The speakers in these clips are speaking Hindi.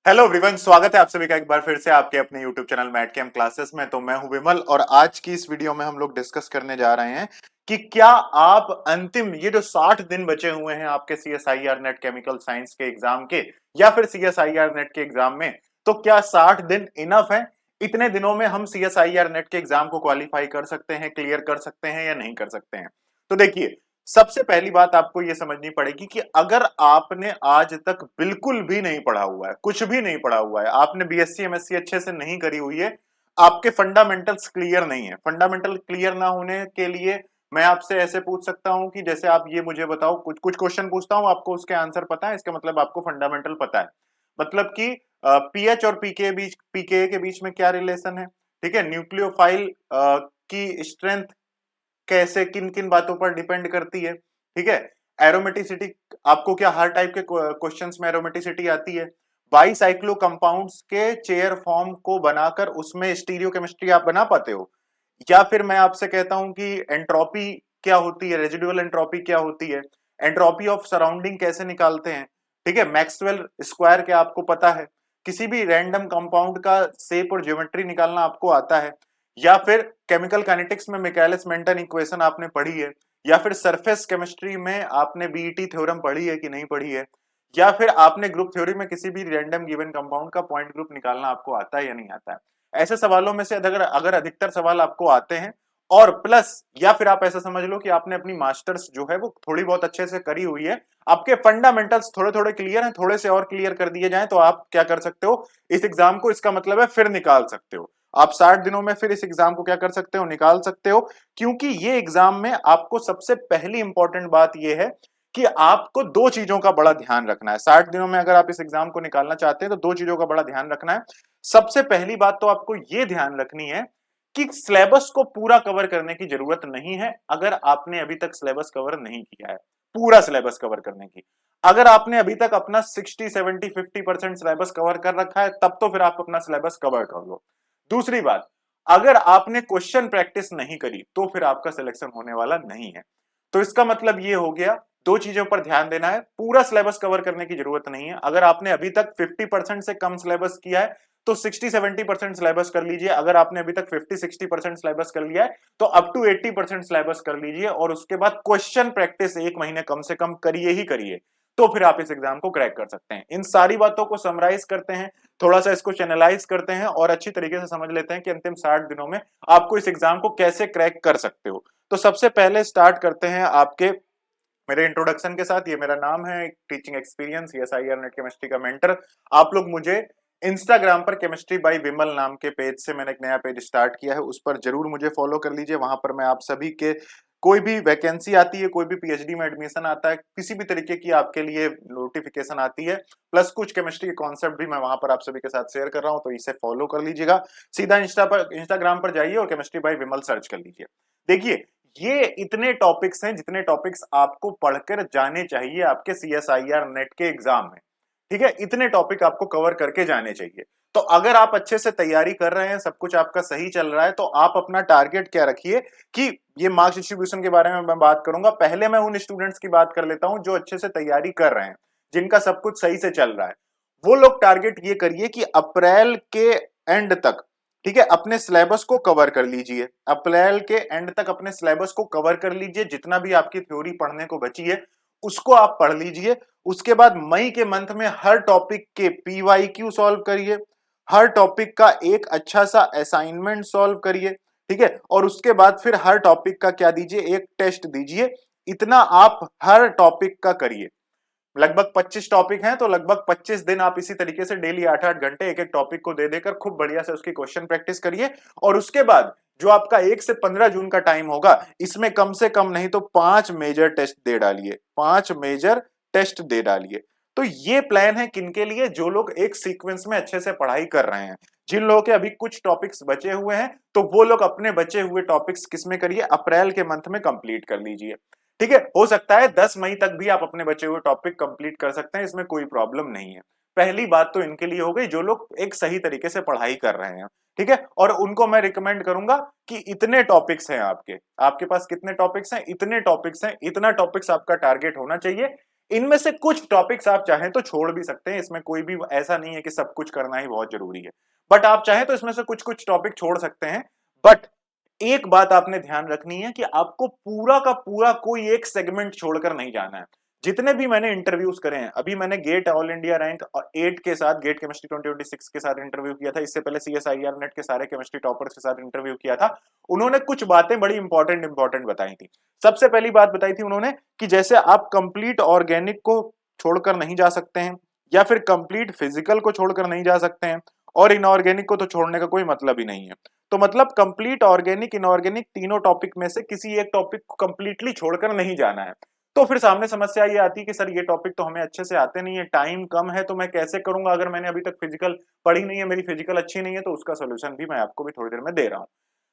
हेलो एवरीवन, स्वागत है आप सभी का एक बार फिर से आपके अपने यूट्यूब चैनल मैट कैम क्लासेस में। तो मैं हूं विमल और आज की इस वीडियो में हम लोग डिस्कस करने जा रहे हैं कि क्या आप अंतिम ये जो 60 दिन बचे हुए हैं आपके सीएसआईआर नेट केमिकल साइंस के एग्जाम के या फिर सीएसआईआर नेट के एग्जाम में, तो क्या 60 दिन इनफ है? इतने दिनों में हम सीएसआईआर नेट के एग्जाम को क्वालिफाई कर सकते हैं, क्लियर कर सकते हैं या नहीं कर सकते हैं? तो देखिए, सबसे पहली बात आपको यह समझनी पड़ेगी कि अगर आपने आज तक बिल्कुल भी नहीं पढ़ा हुआ है, कुछ भी नहीं पढ़ा हुआ है, आपने बीएससी एमएससी अच्छे से नहीं करी हुई है, आपके फंडामेंटल्स क्लियर नहीं है। फंडामेंटल क्लियर ना होने के लिए मैं आपसे ऐसे पूछ सकता हूं कि जैसे आप ये मुझे बताओ, कुछ कुछ क्वेश्चन पूछता हूं, आपको उसके आंसर पता है, इसका मतलब आपको फंडामेंटल पता है। मतलब कि पीएच और पीके के बीच में क्या रिलेशन है, ठीक है, न्यूक्लियोफाइल की स्ट्रेंथ कैसे किन किन बातों पर डिपेंड करती है, ठीक है। एरोमेटिसिटी, आपको क्या हर टाइप के क्वेश्चंस में एरोमेटिसिटी आती है? बाईसाइक्लो कंपाउंड्स के चेयर फॉर्म को बनाकर उसमें स्टीरियोकेमिस्ट्री आप बना पाते हो? या फिर मैं आपसे कहता हूं कि एंट्रोपी क्या होती है, रेजिडुअल एंट्रोपी क्या होती है, एंट्रोपी ऑफ सराउंडिंग कैसे निकालते हैं, ठीक है, मैक्सवेल स्क्वायर क्या आपको पता है, किसी भी रैंडम कंपाउंड का शेप और ज्योमेट्री निकालना आपको आता है, या फिर केमिकल काइनेटिक्स में मिकाइलिस मेंटन इक्वेशन आपने पढ़ी है, या फिर सरफेस केमिस्ट्री में आपने बीईटी थ्योरम पढ़ी है कि नहीं पढ़ी है, या फिर आपने ग्रुप थ्योरी में किसी भी रैंडम गिवन कंपाउंड का पॉइंट ग्रुप निकालना आपको आता है या नहीं आता है? ऐसे सवालों में से अगर अगर अधिकतर सवाल आपको आते हैं और प्लस, या फिर आप ऐसा समझ लो कि आपने अपनी मास्टर्स जो है वो थोड़ी बहुत अच्छे से करी हुई है, आपके फंडामेंटल्स थोड़े थोड़े क्लियर हैं, थोड़े से और क्लियर कर दिए जाएं तो आप क्या कर सकते हो, इस एग्जाम को, इसका मतलब है फिर निकाल सकते हो। आप 60 दिनों में फिर इस एग्जाम को क्या कर सकते हो, निकाल सकते हो। क्योंकि ये एग्जाम में आपको सबसे पहली इंपॉर्टेंट बात यह है कि आपको दो चीजों का बड़ा ध्यान रखना है। 60 दिनों में अगर आप इस एग्जाम को निकालना चाहते हैं तो दो चीजों का बड़ा ध्यान रखना है। सबसे पहली बात तो आपको यह ध्यान रखनी है कि सिलेबस को पूरा कवर करने की जरूरत नहीं है। अगर आपने अभी तक सिलेबस कवर नहीं किया है, पूरा सिलेबस कवर करने की, अगर आपने अभी तक अपना 60 70 50% सिलेबस कवर कर रखा है, तब तो फिर आप अपना सिलेबस कवर कर लो। दूसरी बात, अगर आपने क्वेश्चन प्रैक्टिस नहीं करी तो फिर आपका सिलेक्शन होने वाला नहीं है। तो इसका मतलब ये हो गया, दो चीजों पर ध्यान देना है। पूरा सिलेबस कवर करने की जरूरत नहीं है। अगर आपने अभी तक 50% से कम सिलेबस किया है तो 60-70% सिलेबस कर लीजिए। अगर आपने अभी तक 50-60% सिलेबस कर लिया है तो अप टू 80% सिलेबस कर लीजिए, और उसके बाद क्वेश्चन प्रैक्टिस एक महीने कम से कम करिए ही करिए, तो फिर आप इस एग्जाम को क्रैक कर सकते हैं। इन सारी बातों को समराइज करते हैं, थोड़ा सा इसको चैनलाइज करते हैं और अच्छी तरीके से समझ लेते हैं कि अंतिम 60 दिनों में आपको इस एग्जाम को कैसे क्रैक कर सकते हो। तो सबसे पहले स्टार्ट करते हैं आपके मेरे इंट्रोडक्शन के साथ। ये मेरा नाम है, teaching experience, CSIR net chemistry का मेंटर। आप लोग मुझे इंस्टाग्राम पर केमिस्ट्री बाय विमल नाम के पेज से, मैंने एक नया पेज स्टार्ट किया है, उस पर जरूर मुझे फॉलो कर लीजिए। वहां पर मैं आप सभी के, कोई भी वैकेंसी आती है, कोई भी पीएचडी में एडमिशन आता है, किसी भी तरीके की आपके लिए नोटिफिकेशन आती है, प्लस कुछ केमिस्ट्री के कॉन्सेप्ट भी मैं वहां पर आप सभी के साथ शेयर कर रहा हूं, तो इसे फॉलो कर लीजिएगा। सीधा इंस्टाग्राम पर जाइए और केमिस्ट्री बाय विमल सर्च कर लीजिए। देखिए, ये इतने टॉपिक्स हैं जितने टॉपिक्स आपको पढ़कर जाने चाहिए आपके सीएसआईआर नेट के एग्जाम में, ठीक है। इतने टॉपिक आपको कवर करके जाने चाहिए। तो अगर आप अच्छे से तैयारी कर रहे हैं, सब कुछ आपका सही चल रहा है, तो आप अपना टारगेट क्या रखिए कि ये मार्क्स डिस्ट्रीब्यूशन के बारे में मैं बात करूंगा। पहले मैं उन स्टूडेंट्स की बात कर लेता हूं जो अच्छे से तैयारी कर रहे हैं, जिनका सब कुछ सही से चल रहा है। वो लोग टारगेट ये करिए कि अप्रैल के एंड तक, ठीक है, अपने सिलेबस को कवर कर लीजिए। अप्रैल के एंड तक अपने सिलेबस को कवर कर लीजिए। जितना भी आपकी थ्योरी पढ़ने को बची है उसको आप पढ़ लीजिए। उसके बाद मई के मंथ में हर टॉपिक के पीवाईक्यू सॉल्व करिए, हर टॉपिक का एक अच्छा सा असाइनमेंट सॉल्व करिए, ठीक है। और उसके बाद फिर हर टॉपिक का क्या दीजिए, एक टेस्ट दीजिए। इतना आप हर टॉपिक का करिए। लगभग 25 टॉपिक हैं, तो लगभग 25 दिन आप इसी तरीके से डेली 8-8 घंटे एक एक टॉपिक को दे देकर खूब बढ़िया से उसकी क्वेश्चन प्रैक्टिस करिए। और उसके बाद जो आपका 1 से 15 जून का टाइम होगा, इसमें कम से कम नहीं तो 5 मेजर टेस्ट दे डालिए, 5 मेजर टेस्ट दे डालिए। तो ये प्लान है किनके लिए, जो लोग एक सीक्वेंस में अच्छे से पढ़ाई कर रहे हैं। जिन लोगों के अभी कुछ टॉपिक्स बचे हुए हैं, तो वो लोग अपने बचे हुए टॉपिक्स किसमें करिए, अप्रैल के मंथ में कंप्लीट कर लीजिए, ठीक है। हो सकता है 10 मई तक भी आप अपने बचे हुए टॉपिक कंप्लीट कर सकते हैं, इसमें कोई प्रॉब्लम नहीं है। पहली बात तो इनके लिए हो गई जो लोग एक सही तरीके से पढ़ाई कर रहे हैं, ठीक है। और उनको मैं रिकमेंड करूंगा कि इतने टॉपिक्स हैं आपके पास, कितने टॉपिक्स हैं, इतने टॉपिक्स हैं, इतना टॉपिक्स आपका टारगेट होना चाहिए। इनमें से कुछ टॉपिक्स आप चाहें तो छोड़ भी सकते हैं, इसमें कोई भी ऐसा नहीं है कि सब कुछ करना ही बहुत जरूरी है, बट आप चाहें तो इसमें से कुछ कुछ टॉपिक छोड़ सकते हैं। बट एक बात आपने ध्यान रखनी है कि आपको पूरा का पूरा कोई एक सेगमेंट छोड़कर नहीं जाना है। जितने भी मैंने इंटरव्यूज करे हैं, अभी मैंने गेट ऑल इंडिया रैंक 8 के साथ, गेट केमिस्ट्री 2026 के साथ इंटरव्यू किया था, इससे पहले सीएसआईआर नेट के सारे केमिस्ट्री टॉपर्स के साथ इंटरव्यू किया था। उन्होंने कुछ बातें बड़ी इंपॉर्टेंट बताई थी। सबसे पहली बात बताई थी उन्होंने कि जैसे आप कंप्लीट ऑर्गेनिक को छोड़कर नहीं जा सकते हैं, या फिर कंप्लीट फिजिकल को छोड़कर नहीं जा सकते हैं, और इनऑर्गेनिक को तो छोड़ने का कोई मतलब ही नहीं है। तो मतलब कंप्लीट ऑर्गेनिक इनऑर्गेनिक तीनों टॉपिक में से किसी एक टॉपिक को कंप्लीटली छोड़कर नहीं जाना है। तो फिर सामने समस्या ये आती है कि सर ये टॉपिक तो हमें अच्छे से आते नहीं है, टाइम कम है, तो मैं कैसे करूंगा अगर मैंने अभी तक फिजिकल पढ़ी नहीं है, मेरी फिजिकल अच्छी नहीं है। तो उसका सोल्यूशन भी मैं आपको भी थोड़ी देर में दे रहा हूं।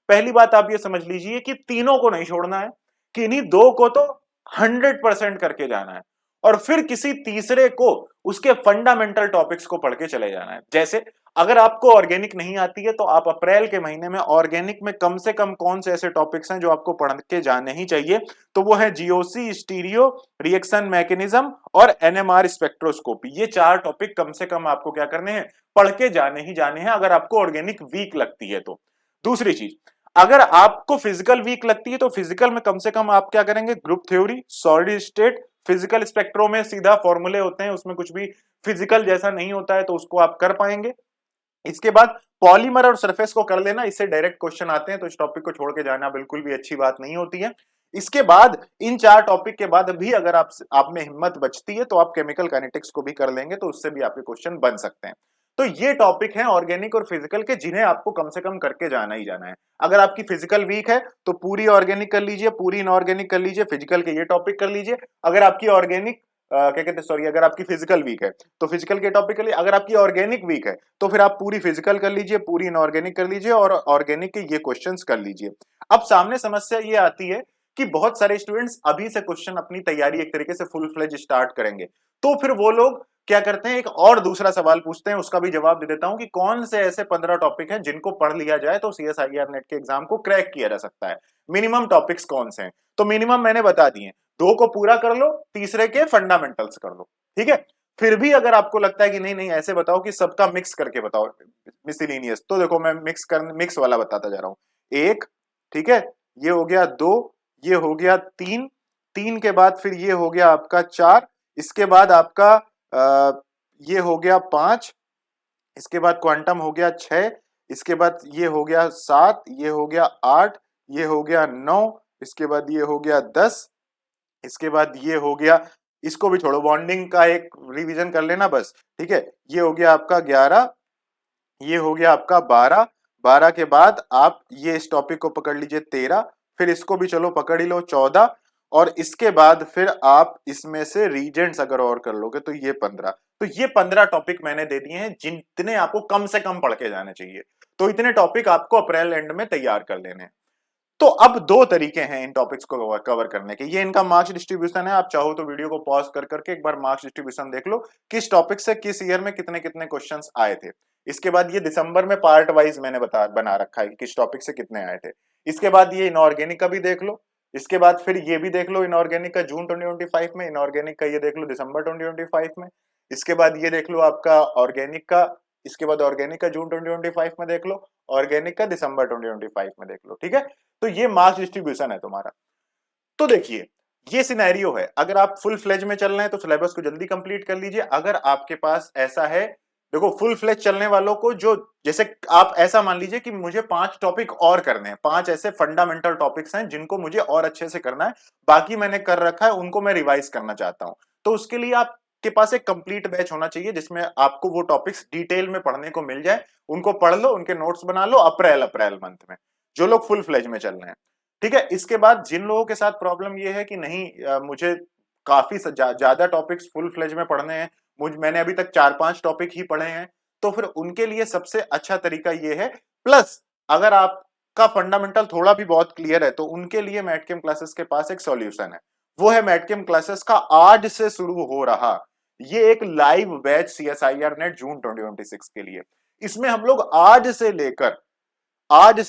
पहली बात आप ये समझ लीजिए कि तीनों को नहीं छोड़ना है, कि इन्हीं दो को तो 100% करके जाना है, और फिर किसी तीसरे को उसके फंडामेंटल टॉपिक्स को पढ़ के चले जाना है। जैसे अगर आपको ऑर्गेनिक नहीं आती है तो आप अप्रैल के महीने में ऑर्गेनिक में कम से कम कौन से ऐसे टॉपिक्स हैं जो आपको पढ़ के जाने ही चाहिए, तो वो है जीओसी, स्टीरियो, रिएक्शन मैकेनिज्म और एनएमआर स्पेक्ट्रोस्कोपी। ये 4 टॉपिक कम से कम आपको क्या करने हैं, पढ़ के जाने ही जाने हैं, अगर आपको ऑर्गेनिक वीक लगती है तो। दूसरी चीज, अगर आपको फिजिकल वीक लगती है तो फिजिकल में कम से कम आप क्या करेंगे, group theory, solid state, physical spectro में सीधा फॉर्मूले होते हैं, उसमें कुछ भी फिजिकल जैसा नहीं होता है, तो उसको आप कर पाएंगे। इसके बाद पॉलीमर और सरफेस को कर लेना, इससे डायरेक्ट क्वेश्चन आते हैं, तो इस टॉपिक को छोड़ के जाना बिल्कुल भी अच्छी बात नहीं होती है। इसके बाद इन 4 टॉपिक के बाद भी अगर आप में हिम्मत बचती है तो आप केमिकल काइनेटिक्स को भी कर लेंगे, तो उससे भी आपके क्वेश्चन बन सकते हैं। तो ये टॉपिक हैं ऑर्गेनिक और फिजिकल के, जिन्हें आपको कम से कम करके जाना ही जाना है। अगर आपकी फिजिकल वीक है तो पूरी ऑर्गेनिक कर लीजिए, पूरी इनऑर्गेनिक कर लीजिए, फिजिकल के ये टॉपिक कर लीजिए। अगर आपकी ऑर्गेनिक क्या कहते हैं, सॉरी, अगर आपकी फिजिकल वीक है तो फिजिकल के टॉपिक के लिए, अगर आपकी ऑर्गेनिक वीक है तो फिर आप पूरी फिजिकल कर लीजिए, पूरी इनऑर्गेनिक कर लीजिए, और ऑर्गेनिक के ये क्वेश्चंस कर लीजिए। अब सामने समस्या ये आती है कि बहुत सारे स्टूडेंट्स अभी से क्वेश्चन अपनी तैयारी एक तरीके से फुल फ्लेज स्टार्ट करेंगे, तो फिर वो लोग क्या करते हैं, एक और दूसरा सवाल पूछते हैं, उसका भी जवाब दे देता हूं कि कौन से ऐसे 15 टॉपिक हैं जिनको पढ़ लिया जाए तो सीएसआईआर नेट के एग्जाम को क्रैक किया जा सकता है। मिनिमम टॉपिक्स कौन से हैं, तो मिनिमम मैंने बता दिए, 2 को पूरा कर लो, तीसरे के फंडामेंटल्स कर लो, ठीक है। फिर भी अगर आपको लगता है कि नहीं नहीं ऐसे बताओ कि सबका मिक्स करके बताओ मिसलिनियस, तो देखो मैं मिक्स वाला बताता जा रहा हूं। 1, ठीक है, ये हो गया 2, ये हो गया 3, 3 के बाद फिर ये हो गया आपका 4, इसके बाद आपका ये हो गया 5, इसके बाद क्वांटम हो गया 6, इसके बाद ये हो गया 7, ये हो गया 8, ये हो गया 9, इसके बाद ये हो गया 10, इसके बाद ये हो गया, इसको भी छोड़ो, बॉन्डिंग का एक रिवीजन कर लेना बस, ठीक है। ये हो गया आपका 11, ये हो गया आपका 12, 12 के बाद आप ये इस टॉपिक को पकड़ लीजिए 13, फिर इसको भी चलो पकड़ ही लो 14, और इसके बाद फिर आप इसमें से रीजेंट्स अगर और कर लोगे तो ये 15। तो ये 15 टॉपिक मैंने दे दिए हैं जितने आपको कम से कम पढ़ के जाने चाहिए। तो इतने टॉपिक आपको अप्रैल एंड में तैयार कर लेने हैं। तो अब 2 तरीके हैं इन टॉपिक्स को कवर करने के, ये इनका मार्क्स डिस्ट्रीब्यूशन है। आप चाहो तो वीडियो को पॉज कर करके एक बार मार्क्स डिस्ट्रीब्यूशन देख लो, किस टॉपिक से किस ईयर में कितने कितने क्वेश्चंस आए थे। इसके बाद ये दिसंबर में पार्ट वाइज मैंने बना रखा है कि किस टॉपिक से कितने आए थे। इसके बाद ये इनऑर्गेनिक का भी देख लो, इसके बाद फिर ये भी देख लो इनऑर्गेनिक का जून 2025 में, इनऑर्गेनिक का ये देख लो दिसंबर 2025 में, इसके बाद ये देख लो आपका ऑर्गेनिक का, इसके बाद ऑर्गेनिक का जून 2025 में देख लो, ऑर्गेनिक का दिसंबर 2025 में देख लो, ठीक है। तो ये मार्क्स डिस्ट्रीब्यूशन है तुम्हारा। तो देखिए ये सिनेरियो है, अगर आप फुल फ्लेज में चल रहे हैं तो सिलेबस को जल्दी कंप्लीट कर लीजिए। अगर आपके पास ऐसा है, देखो फुल फ्लेज चलने वालों को, जो जैसे आप ऐसा मान लीजिए कि मुझे 5 टॉपिक और करने हैं, 5 ऐसे फंडामेंटल टॉपिक्स हैं जिनको मुझे और अच्छे से करना है, बाकी मैंने कर रखा है, उनको मैं रिवाइज करना चाहता हूं। तो उसके लिए आपके पास एक कंप्लीट बैच होना चाहिए जिसमें आपको वो टॉपिक्स डिटेल में पढ़ने को मिल जाए, उनको पढ़ लो, उनके नोट्स बना लो अप्रैल मंथ में, जो लोग फुल फ्लेज में चल रहे हैं, ठीक है। इसके बाद जिन लोगों के साथ प्रॉब्लम ये है कि नहीं मुझे काफी ज्यादा टॉपिक्स फुल फ्लेज में पढ़ने हैं, मैंने अभी तक 4-5 टॉपिक ही पढ़े हैं, तो फिर उनके लिए सबसे अच्छा तरीका ये है। प्लस अगर आपका फंडामेंटल थोड़ा भी बहुत क्लियर है तो उनके लिए मैटकेम क्लासेस के पास एक सॉल्यूशन है, वो है मैटकेम क्लासेस का आज से शुरू हो रहा ये एक लाइव बैच सीएसआईआर नेट जून 2026 के लिए। इसमें हम लोग आज से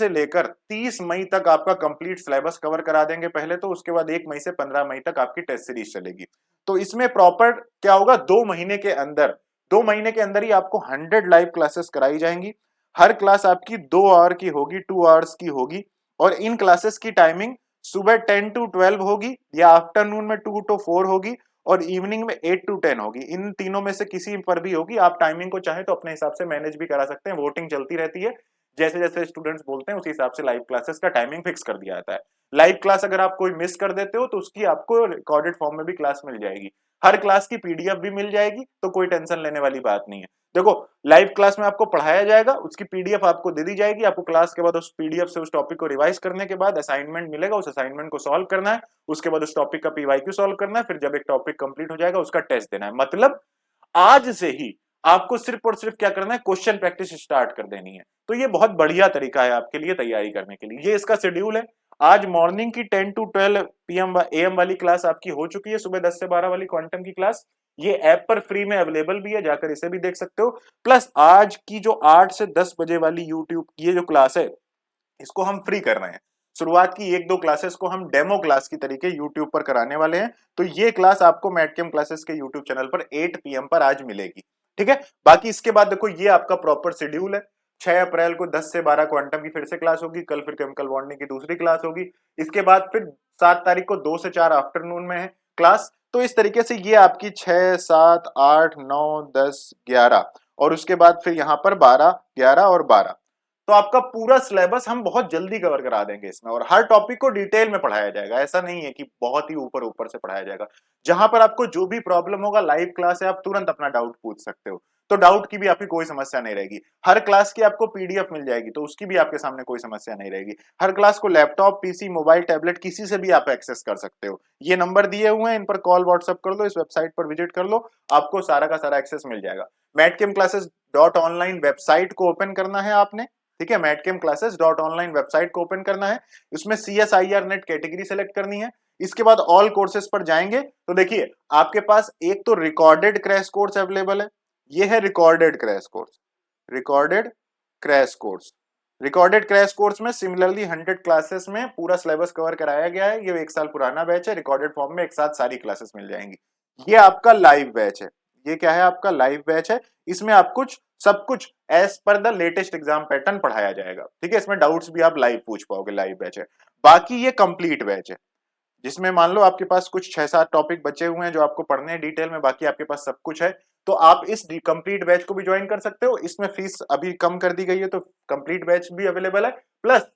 लेकर 30 मई तक आपका कंप्लीट सिलेबस कवर करा देंगे पहले तो, उसके बाद 1 मई से 15 मई तक आपकी टेस्ट सीरीज चलेगी। तो इसमें प्रॉपर क्या होगा, 2 महीने के अंदर, 2 महीने के अंदर ही आपको 100 लाइव क्लासेस कराई जाएंगी। हर क्लास आपकी 2 आवर की होगी, 2 आवर्स की होगी। और इन क्लासेस की टाइमिंग सुबह 10 to 12 होगी, या आफ्टरनून में 2 to 4 होगी, और इवनिंग में 8 to 10 होगी। इन तीनों में से किसी पर भी होगी। आप टाइमिंग को चाहे तो अपने हिसाब से मैनेज भी करा सकते हैं, वोटिंग चलती रहती है। जैसे जैसे स्टूडेंट्स बोलते हैं उसी हिसाब से लाइव क्लासेस का टाइमिंग फिक्स कर दिया जाता है। लाइव क्लास अगर आप कोई मिस कर देते हो तो उसकी आपको रिकॉर्डेड फॉर्म में भी क्लास मिल जाएगी। हर क्लास की पीडीएफ भी मिल जाएगी, तो कोई टेंशन लेने वाली बात नहीं है। देखो, लाइव क्लास में आपको पढ़ाया जाएगा, उसकी पीडीएफ आपको दे दी जाएगी। आपको क्लास के बाद उस पीडीएफ से उस टॉपिक को रिवाइज करने के बाद असाइनमेंट मिलेगा, उस असाइनमेंट को सॉल्व करना है। उसके बाद उस टॉपिक का पीवाईक्यू सॉल्व करना है। फिर जब एक टॉपिक कंप्लीट हो जाएगा उसका टेस्ट देना है। मतलब आज से ही आपको सिर्फ और सिर्फ क्या करना है, क्वेश्चन प्रैक्टिस स्टार्ट कर देनी है। तो ये बहुत बढ़िया तरीका है आपके लिए तैयारी करने के लिए। ये इसका शेड्यूल है। आज मॉर्निंग की 10 to 12 PM AM वाली क्लास आपकी हो चुकी है, सुबह 10 से 12 वाली क्वांटम की क्लास। ये ऐप पर फ्री में अवेलेबल भी है, जाकर इसे भी देख सकते हो। प्लस आज की जो 8 से 10 बजे वाली यूट्यूब की ये जो क्लास है, इसको हम फ्री कर रहे हैं। शुरुआत की 1-2 क्लासेस को हम डेमो क्लास की तरीके यूट्यूब पर कराने वाले हैं। तो ये क्लास आपको मैटकेम क्लासेस के यूट्यूब चैनल पर 8 PM पर आज मिलेगी। ठीक है, बाकी इसके बाद देखो ये आपका प्रॉपर शेड्यूल है। 6 अप्रैल को 10 से 12 क्वांटम की फिर से क्लास होगी। कल फिर केमिकल बॉन्डिंग की दूसरी क्लास होगी। इसके बाद फिर 7 तारीख को 2 से 4 आफ्टरनून में है क्लास। तो इस तरीके से ये आपकी 6, 7, 8, 9, 10, 11 और उसके बाद फिर यहाँ पर 12, 11 और 12। तो आपका पूरा सिलेबस हम बहुत जल्दी कवर करा देंगे इसमें, और हर टॉपिक को डिटेल में पढ़ाया जाएगा। ऐसा नहीं है कि बहुत ही ऊपर ऊपर से पढ़ाया जाएगा। जहां पर आपको जो भी प्रॉब्लम होगा, लाइव क्लास है, आप तुरंत अपना डाउट पूछ सकते हो। तो डाउट की भी आपकी कोई समस्या नहीं रहेगी। हर क्लास की आपको पीडीएफ मिल जाएगी, तो उसकी भी आपके सामने कोई समस्या नहीं रहेगी। हर क्लास को लैपटॉप, पीसी, मोबाइल, टैबलेट किसी से भी आप एक्सेस कर सकते हो। ये नंबर दिए हुए हैं, इन पर कॉल व्हाट्सएप कर लो, इस वेबसाइट पर विजिट कर लो, आपको सारा का सारा एक्सेस मिल जाएगा। मैटकेमक्लासेस.ऑनलाइन वेबसाइट को ओपन करना है आपने। ठीक है, मैटकेमक्लासेस.ऑनलाइन वेबसाइट को ओपन करना है। इसमें CSIR नेट कैटेगरी सेलेक्ट करनी है। इसके बाद ऑल कोर्सेज पर जाएंगे तो देखिए आपके पास एक तो रिकॉर्डेड क्रैश कोर्स अवेलेबल है। ये है recorded crash course. Recorded crash course recorded crash course में सिमिलरली 100 क्लासेस में पूरा सिलेबस कवर कराया गया है। ये 1 साल पुराना बैच है। रिकॉर्डेड फॉर्म में एक साथ सारी क्लासेस मिल जाएंगी। ये आपका लाइव बैच है। ये क्या है, आपका लाइव बैच है। इसमें आप सब कुछ as per the latest exam pattern पढ़ाया जाएगा। ठीक है, इसमें डाउट्स भी आप लाइव पूछ पाओगे, लाइव बैच है। बाकी ये कंप्लीट बैच है, जिसमें मान लो आपके पास कुछ 6-7 टॉपिक बचे हुए हैं जो आपको पढ़ने हैं डिटेल में, बाकी आपके पास सब कुछ है। तो आप इस कंप्लीट बैच को भी ज्वाइन कर सकते हो। इसमें फीस अभी कम कर दी गई है, तो कंप्लीट बैच भी अवेलेबल है। प्लस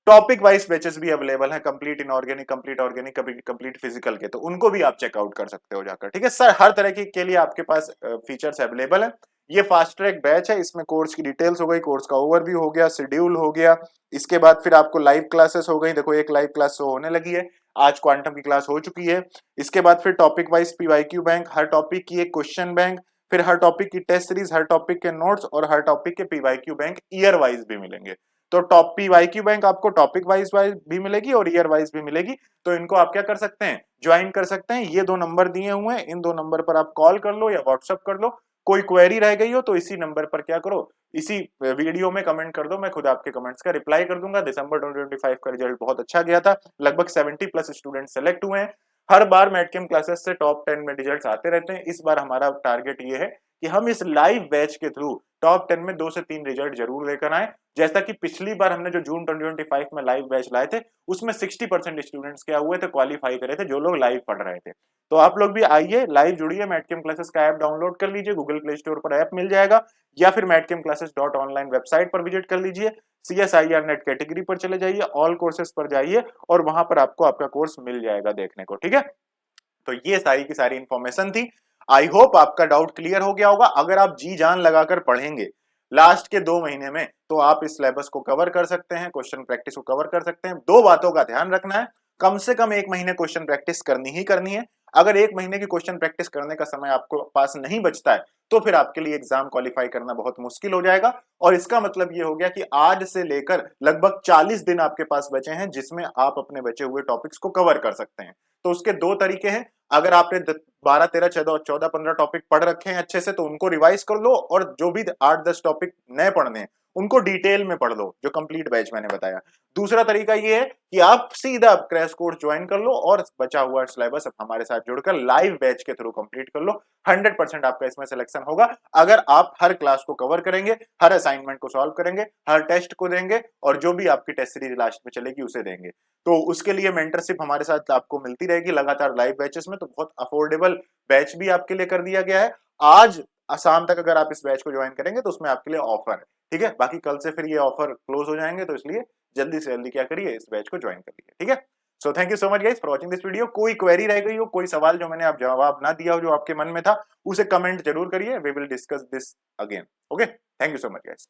टॉपिक वाइज बैचेस भी अवेलेबल है, complete inorganic, complete organic, complete physical के, तो उनको भी आप चेकआउट कर सकते हो जाकर। ठीक है सर, हर तरह के लिए आपके पास फीचर्स अवेलेबल है। ये फास्ट ट्रैक बैच है। इसमें कोर्स की डिटेल्स हो गई, कोर्स का ओवरव्यू हो गया, शेड्यूल हो गया। इसके बाद फिर आपको लाइव क्लासेस हो गई। देखो एक लाइव क्लास होने लगी है, आज क्वांटम की क्लास हो चुकी है। इसके बाद फिर टॉपिक वाइज पीवाईक्यू बैंक, हर टॉपिक की एक क्वेश्चन बैंक, फिर हर टॉपिक की टेस्ट सीरीज, हर टॉपिक के नोट्स और हर टॉपिक के पीवाईक्यू बैंक ईयर वाइज भी मिलेंगे। तो टॉप पीवाईक्यू बैंक आपको टॉपिक वाइज भी मिलेगी और ईयर वाइज भी मिलेगी। तो इनको आप क्या कर सकते हैं, ज्वाइन कर सकते हैं। ये 2 नंबर दिए हुए हैं, इन 2 नंबर पर आप कॉल कर लो या व्हाट्सएप कर लो। कोई क्वेरी रह गई हो तो इसी नंबर पर क्या करो, इसी वीडियो में कमेंट कर दो, मैं खुद आपके कमेंट्स का रिप्लाई कर दूंगा। दिसंबर 2025 का रिजल्ट बहुत अच्छा गया था, लगभग 70+ स्टूडेंट सेलेक्ट हुए हैं। हर बार मैटकेम क्लासेस से टॉप 10 में रिजल्ट्स आते रहते हैं। इस बार हमारा टारगेट ये है कि हम इस लाइव बैच के थ्रू टॉप 10 में 2 से 3 रिजल्ट जरूर लेकर आए। जैसा कि पिछली बार हमने जो जून 2025 में लाइव बैच लाए थे, उसमें 60% स्टूडेंट्स क्या हुए थे, क्वालिफाई करे थे, जो लोग लाइव पढ़ रहे थे। तो आप लोग भी आइए, लाइव जुड़िए, मैटकेम क्लासेस का ऐप डाउनलोड कर लीजिए, गूगल प्ले स्टोर पर ऐप मिल जाएगा, या फिर मैटकेमक्लासेस.ऑनलाइन वेबसाइट पर विजिट कर लीजिए। CSIR नेट कैटेगरी पर चले जाइए, ऑल कोर्सेज पर जाइए और वहां पर आपको आपका कोर्स मिल जाएगा देखने को। ठीक है, तो ये सारी की सारी इंफॉर्मेशन थी। आई होप आपका डाउट क्लियर हो गया होगा। अगर आप जी जान लगाकर पढ़ेंगे लास्ट के 2 महीने में, तो आप इस सिलेबस को कवर कर सकते हैं, क्वेश्चन प्रैक्टिस को कवर कर सकते हैं। 2 बातों का ध्यान रखना है, कम से कम 1 महीने क्वेश्चन प्रैक्टिस करनी ही करनी है। अगर 1 महीने की क्वेश्चन प्रैक्टिस करने का समय आपको पास नहीं बचता है, तो फिर आपके लिए एग्जाम क्वालिफाई करना बहुत मुश्किल हो जाएगा। और इसका मतलब ये हो गया कि आज से लेकर लगभग 40 दिन आपके पास बचे हैं, जिसमें आप अपने बचे हुए टॉपिक्स को कवर कर सकते हैं। तो उसके 2 तरीके हैं। अगर आपने 12, 13, 14, 15 टॉपिक पढ़ रखे हैं अच्छे से, तो उनको रिवाइज कर लो, और जो भी 8-10 टॉपिक नए पढ़ने हैं उनको डिटेल में पढ़ लो, जो कंप्लीट बैच मैंने बताया। दूसरा तरीका ये है कि आप सीधा क्रैश कोर्स ज्वाइन कर लो और बचा हुआ सिलेबस हमारे साथ जुड़कर लाइव बैच के थ्रू कंप्लीट कर लो। 100% आपका इसमें सिलेक्शन होगा अगर आप हर क्लास को कवर करेंगे, हर असाइनमेंट को सॉल्व करेंगे, हर टेस्ट को देंगे और जो भी आपकी टेस्ट सीरीज लास्ट में चलेगी उसे देंगे। तो उसके लिए मेंटरशिप हमारे साथ आपको मिलती रहेगी लगातार लाइव बैचेस में। तो बहुत अफोर्डेबल बैच भी आपके लिए कर दिया गया है। आज शाम तक अगर आप इस बैच को ज्वाइन करेंगे तो उसमें आपके लिए ऑफर है, ठीक है। बाकी कल से फिर ये ऑफर क्लोज हो जाएंगे, तो इसलिए जल्दी से जल्दी क्या करिए, इस बैच को ज्वाइन करिए, ठीक है। So thank you so much guys for watching this video. कोई क्वेरी रह गई हो, कोई सवाल जो मैंने आप जवाब ना दिया हो जो आपके मन में था, उसे कमेंट जरूर करिए। We will discuss this again. Okay, thank you so much guys.